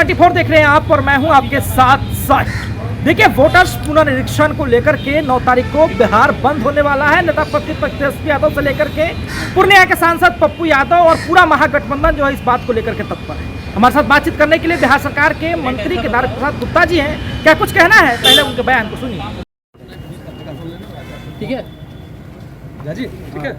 24 देख रहे हैं आप और मैं हूं आपके साथ साथ। देखिए, वोटर्स पुनर्निरीक्षण को लेकर के 9 तारीख को बिहार बंद होने वाला है। नेता प्रतिपक्ष तेजस्वी यादव से लेकर के पूर्णिया के सांसद पप्पू यादव और पूरा महागठबंधन जो है इस बात को लेकर के तत्पर है। हमारे साथ बातचीत करने के लिए बिहार सरकार के मंत्री केदार प्रसाद गुप्ता जी हैं। क्या कुछ कहना है, पहले उनके बयान को सुनिए। ठीक है जी, ठीक है।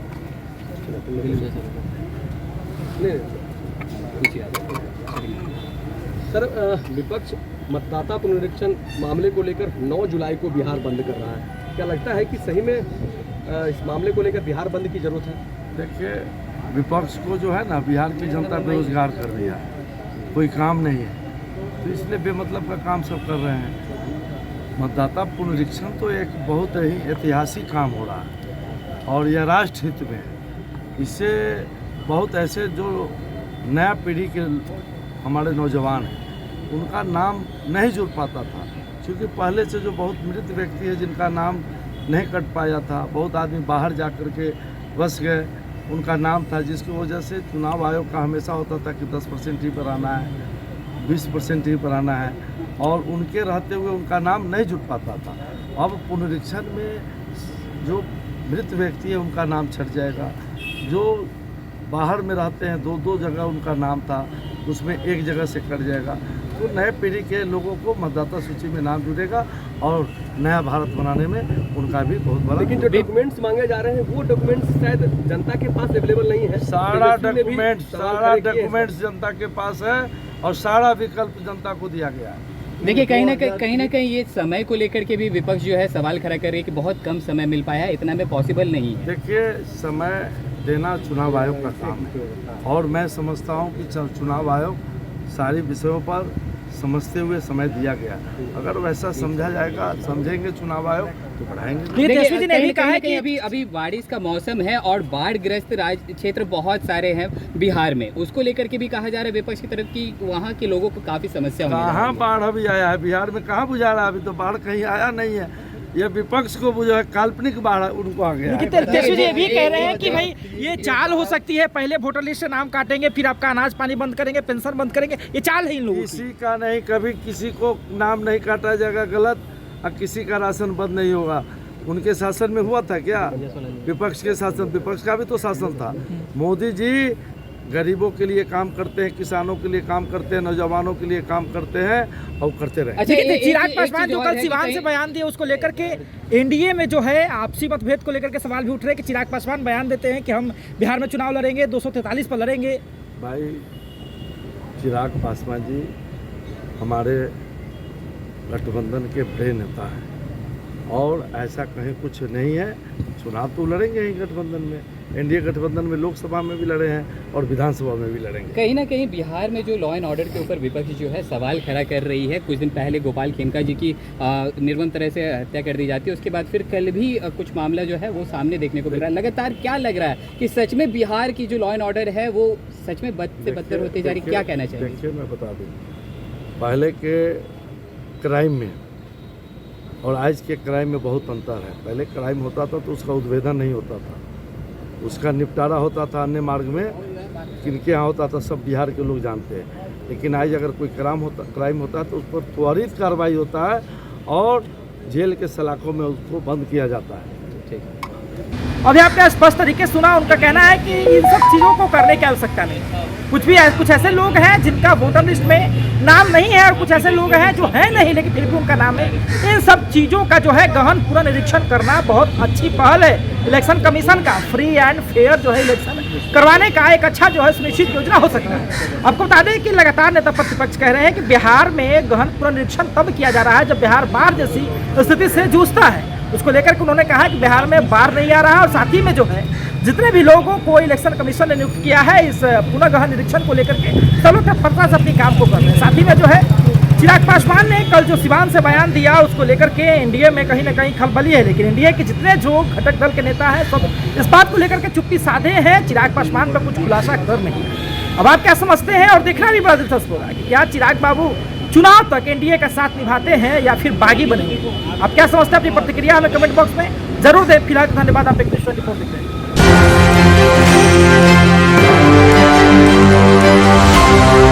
सर, विपक्ष मतदाता पुनरीक्षण मामले को लेकर 9 जुलाई को बिहार बंद कर रहा है। क्या लगता है कि सही में इस मामले को लेकर बिहार बंद की जरूरत है? देखिए, विपक्ष को जो है ना, बिहार की जनता बेरोजगार कर दिया, कोई काम नहीं है, तो इसलिए बेमतलब का काम सब कर रहे हैं। मतदाता पुनरीक्षण तो एक बहुत ही ऐतिहासिक काम हो रहा है और यह राष्ट्र हित में है। इससे बहुत ऐसे जो नया पीढ़ी के हमारे नौजवान हैं, उनका नाम नहीं जुड़ पाता था, क्योंकि पहले से जो बहुत मृत व्यक्ति है जिनका नाम नहीं कट पाया था, बहुत आदमी बाहर जा कर के बस गए, उनका नाम था, जिसकी वजह से चुनाव आयोग का हमेशा होता था कि 10% ही पर आना है, 20% ही पर आना है, और उनके रहते हुए उनका नाम नहीं जुट पाता था। अब पुनरीक्षण में जो मृत व्यक्ति है उनका नाम छट जाएगा। जो बाहर में रहते हैं, 2 जगह उनका नाम था, उसमें एक जगह से कट जाएगा, तो नए पीढ़ी के लोगों को मतदाता सूची में नाम जुड़ेगा और नया भारत बनाने में उनका भी बहुत बड़ा। लेकिन जो डॉक्यूमेंट्स मांगे जा रहे हैं वो डॉक्यूमेंट्स शायद जनता के पास अवेलेबल नहीं है। सारा डॉक्यूमेंट्स जनता के पास है और सारा विकल्प जनता को दिया गया है। देखिए, कहीं ना कहीं ये समय को लेकर के भी विपक्ष जो है सवाल खड़ा कर रही है कि बहुत कम समय मिल पाया है, इतना में पॉसिबल नहीं है। देखिए, समय देना चुनाव आयोग का काम है और मैं समझता हूं कि चुनाव आयोग सारे विषयों पर समझते हुए समय दिया गया। अगर वैसा समझा जाएगा, समझेंगे चुनाव आयोग तो बढ़ाएंगे। तेजस्वी जी ने भी कहा है कि अभी बारिश का मौसम है और बाढ़ ग्रस्त क्षेत्र बहुत सारे हैं बिहार में, उसको लेकर के भी कहा जा रहा है विपक्ष की तरफ कि वहाँ के लोगों को काफी समस्या होगी। कहाँ बाढ़ अभी आया है बिहार में? कहाँ बुझा रहा है? अभी तो बाढ़ कहीं आया नहीं है। ये विपक्ष को बुझा है, काल्पनिक बाढ़ उनको आ गया। तेजस्वी जी ये भी कह रहे हैं कि भाई ये चाल हो सकती है, पहले वोटर लिस्ट से नाम काटेंगे, फिर आपका अनाज पानी बंद करेंगे, पेंशन बंद करेंगे, ये चाल है इन लोगों की। किसी का नहीं, कभी किसी को नाम नहीं काटा जाएगा गलत, और किसी का राशन बंद नहीं होगा। उनके शासन में हुआ था क्या? विपक्ष के शासन, विपक्ष का भी तो शासन था। मोदी जी गरीबों के लिए काम करते हैं, किसानों के लिए काम करते हैं, नौजवानों के लिए काम करते हैं और करते रहे। अच्छा, चिराग पासवान जो कल सिवान से बयान दिए, उसको लेकर के एनडीए में जो है आपसी मतभेद को लेकर के सवाल भी उठ रहे हैं कि चिराग पासवान बयान देते हैं कि हम बिहार में चुनाव लड़ेंगे, 243 पर लड़ेंगे। भाई, चिराग पासवान जी हमारे गठबंधन के बड़े नेता हैं और ऐसा कहीं कुछ नहीं है। चुनाव तो लड़ेंगे ही गठबंधन में, एनडीए गठबंधन में लोकसभा में भी लड़े हैं और विधानसभा में भी लड़ेंगे। कहीं ना कहीं बिहार में जो लॉ एंड ऑर्डर के ऊपर विपक्ष जो है सवाल खड़ा कर रही है। कुछ दिन पहले गोपाल खेमका जी की निर्मम तरह से हत्या कर दी जाती है, उसके बाद फिर कल भी कुछ मामला जो है वो सामने देखने को मिल रहा है। लगातार क्या लग रहा है कि सच में बिहार की जो लॉ एंड ऑर्डर है वो सच में बद से बदतर होती जा रही है? क्या कहना चाहिए? देखिए, मैं बता दूँ, पहले के क्राइम में और आज के क्राइम में बहुत अंतर है। पहले क्राइम होता था तो उसका उद्भेदन नहीं होता था, उसका निपटारा होता था अन्य मार्ग में, किनके यहाँ होता था सब बिहार के लोग जानते हैं। लेकिन आज अगर कोई क्राइम होता है तो उस पर त्वरित कार्रवाई होता है और जेल के सलाखों में उसको बंद किया जाता है। अभी आपने स्पष्ट तरीके सुना, उनका कहना है कि इन सब चीज़ों को करने की आवश्यकता नहीं। कुछ ऐसे लोग हैं जिनका वोटर लिस्ट में नाम नहीं है और कुछ ऐसे लोग हैं जो है नहीं लेकिन फिर भी उनका नाम है। इन सब चीज़ों का जो है गहन पुनर्निरीक्षण करना बहुत अच्छी पहल है इलेक्शन कमीशन का। फ्री एंड फेयर जो है इलेक्शन करवाने का एक अच्छा जो है सुनिश्चित योजना हो सकता है। आपको बता दें कि लगातार नेता प्रतिपक्ष कह रहे हैं कि बिहार में गहन पुनर्निरीक्षण तब किया जा रहा है जब बिहार बाढ़ जैसी स्थिति से जूझता है। उसको लेकर के उन्होंने कहा कि बिहार में बाढ़ नहीं आ रहा और साथ ही में जो है जितने भी लोगों को इलेक्शन कमीशन ने नियुक्त किया है इस पुनः गहन निरीक्षण को लेकर के सब लोग तत्परता से अपने काम को कर रहे हैं। साथ ही में जो है चिराग पासवान ने कल जो सिवान से बयान दिया उसको लेकर के एनडीए में कहीं ना कहीं खलबली है, लेकिन एनडीए के जितने जो घटक दल के नेता हैं सब इस बात को लेकर के चुप्पी साधे हैं, चिराग पासवान पर कुछ खुलासा कर नहीं। अब आप क्या समझते हैं और देखना भी बड़ा दिलचस्प होगा कि क्या चिराग बाबू चुनाव तक एनडीए का साथ निभाते हैं या फिर बागी बनेंगे। आप क्या समझते हैं? अपनी प्रतिक्रिया हमें कमेंट बॉक्स में जरूर दें। फिलहाल धन्यवाद। आप एक 24 देख रहे हैं।